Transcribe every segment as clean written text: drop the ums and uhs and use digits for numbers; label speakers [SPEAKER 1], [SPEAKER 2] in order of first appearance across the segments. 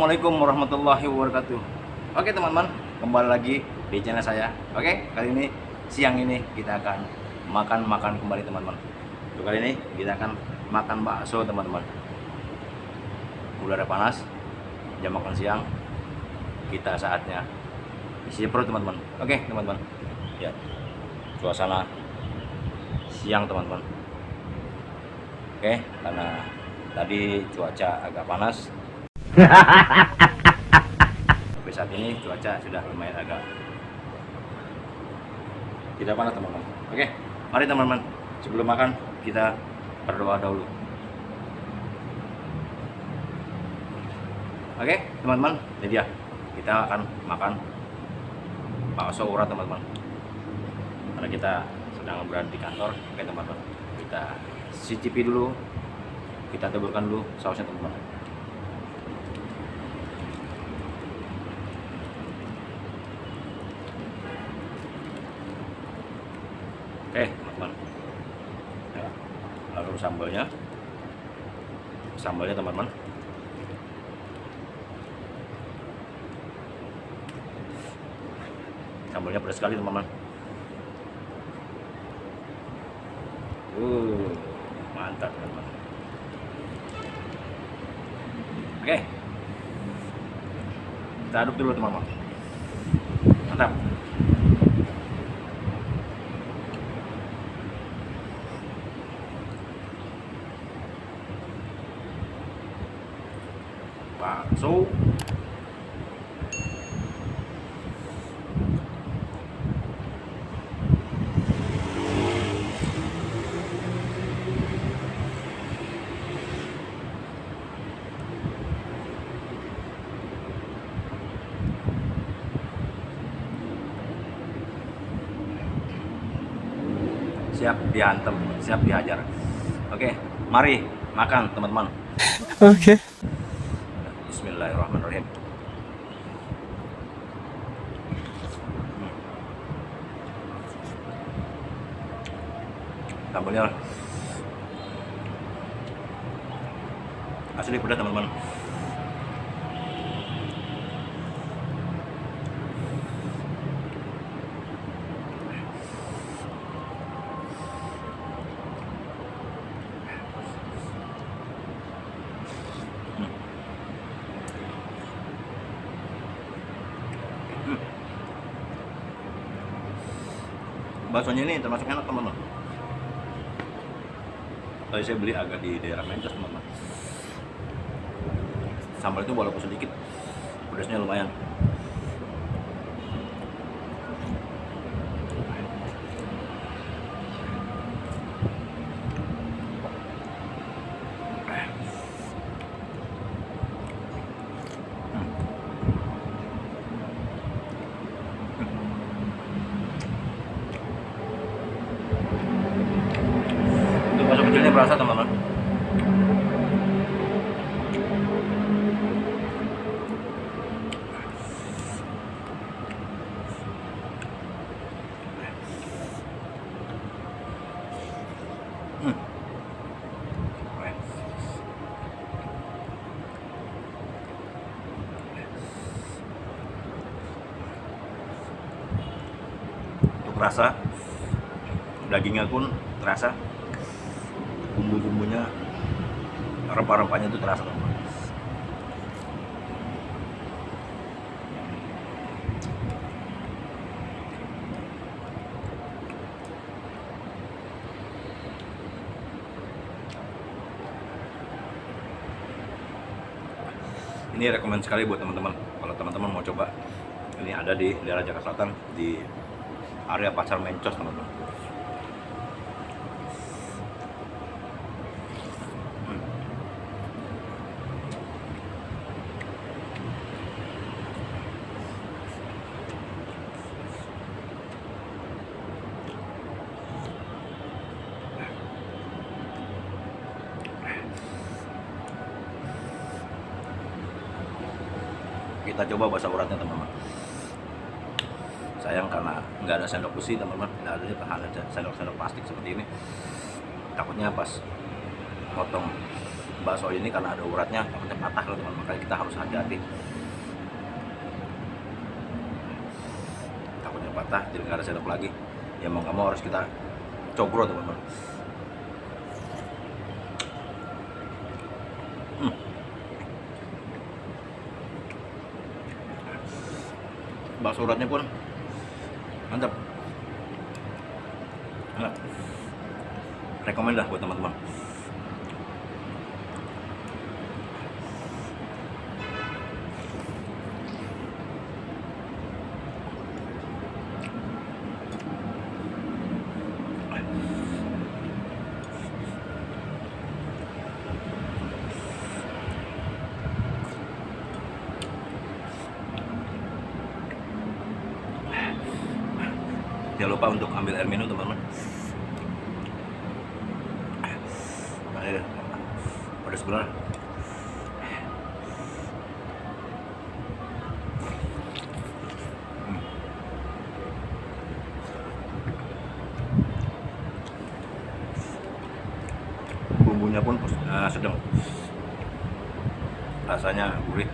[SPEAKER 1] Assalamualaikum warahmatullahi wabarakatuh. Oke teman-teman, kembali lagi di channel saya. Oke, kali ini siang ini kita akan makan kembali teman-teman. Untuk kali ini kita akan makan bakso teman-teman. Udara panas, jam makan siang. Kita saatnya isi perut teman-teman. Oke teman-teman. Ya, suasana siang teman-teman. Oke, karena tadi cuaca agak panas. Tapi saat ini cuaca sudah lumayan agak tidak panas teman-teman. Oke, mari teman-teman, sebelum makan kita berdoa dahulu. Oke teman-teman, ini dia, kita akan makan bakso urat teman-teman, karena kita sedang berada di kantor. Oke teman-teman, kita cicipi dulu, kita taburkan dulu sausnya teman-teman. Oke teman-teman, ya, lalu sambalnya teman-teman. Sambalnya pedas sekali teman-teman. Mantap teman-teman. Oke, kita aduk dulu teman-teman. Mantap. Bakso siap dihantem, siap dihajar. Oke, mari makan teman-teman.
[SPEAKER 2] Oke.
[SPEAKER 1] Bismillahirrahmanirrahim. Sambalnya asli pedas teman-teman. Baksonya ini termasuk enak teman-teman. Tadi saya beli agak di daerah Mencos teman-teman. Sambal itu walaupun sedikit, pedasnya lumayan. Bakso kecilnya berasa teman-teman. Untuk rasa dagingnya pun terasa, bumbu-bumbunya, rempah-rempahnya itu terasa teman-teman. Ini rekomend sekali buat teman-teman. Kalau teman-teman mau coba, ini ada di daerah Jakarta Selatan, di area Pasar Mencos teman-teman. Kita coba bahasa uratnya teman-teman. Sayang karena nggak ada sendok besi teman-teman, nggak ada sendok plastik seperti ini. Takutnya pas potong bakso ini karena ada uratnya takutnya patah loh teman, makanya kita harus hati-hati, takutnya patah jadi nggak ada sendok lagi ya, mau nggak mau harus kita cogro teman-teman. Bakso uratnya pun mantap, enak, rekomend lah buat teman-teman. Jangan lupa untuk ambil air minum teman-teman. Pedas benar. Bumbunya pun sedang, rasanya gurih.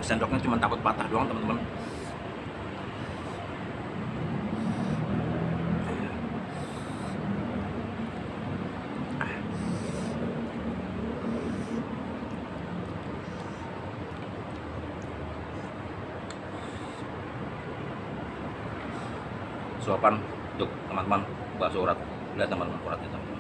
[SPEAKER 1] Sendoknya cuma takut patah doang teman-teman. Suapan untuk teman-teman bakso urat, lihat teman-teman uratnya teman-teman.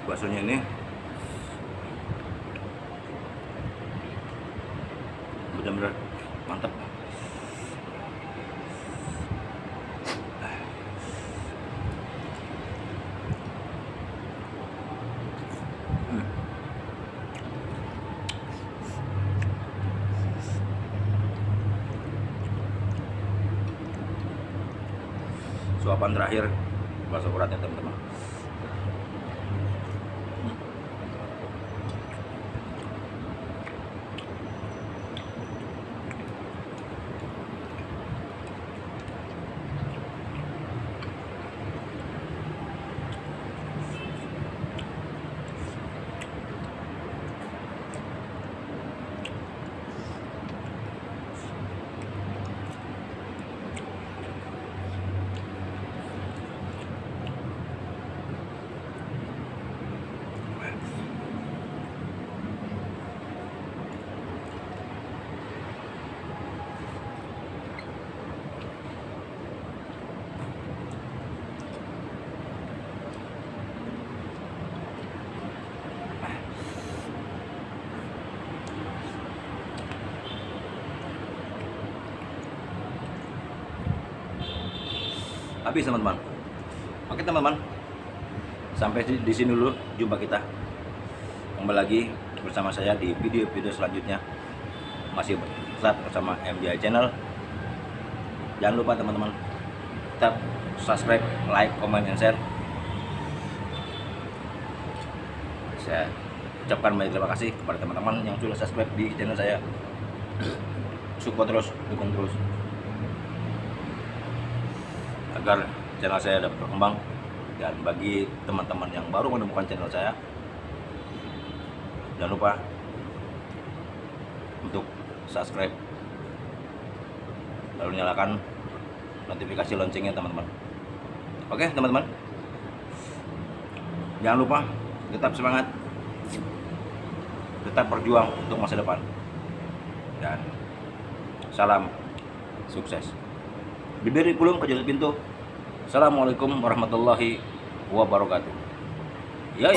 [SPEAKER 1] Baksonya ini benar-benar mantap. Suapan terakhir bakso uratnya teman-teman. habis teman-teman. Oke teman-teman, sampai di sini dulu jumpa kita. Kembali lagi bersama saya di video-video selanjutnya. Masih tetap bersama MJI Channel. Jangan lupa teman-teman, tetap subscribe, like, comment, and share. Saya ucapkan banyak terima kasih kepada teman-teman yang sudah subscribe di channel saya. Support terus, dukung terus, agar channel saya dapat berkembang. Dan bagi teman-teman yang baru menemukan channel saya, jangan lupa untuk subscribe, lalu nyalakan notifikasi loncengnya teman-teman. Oke teman-teman, jangan lupa tetap semangat, tetap berjuang untuk masa depan, dan salam sukses. Bibir kulum ke jatuh pintu. Assalamualaikum warahmatullahi wabarakatuh. Ya.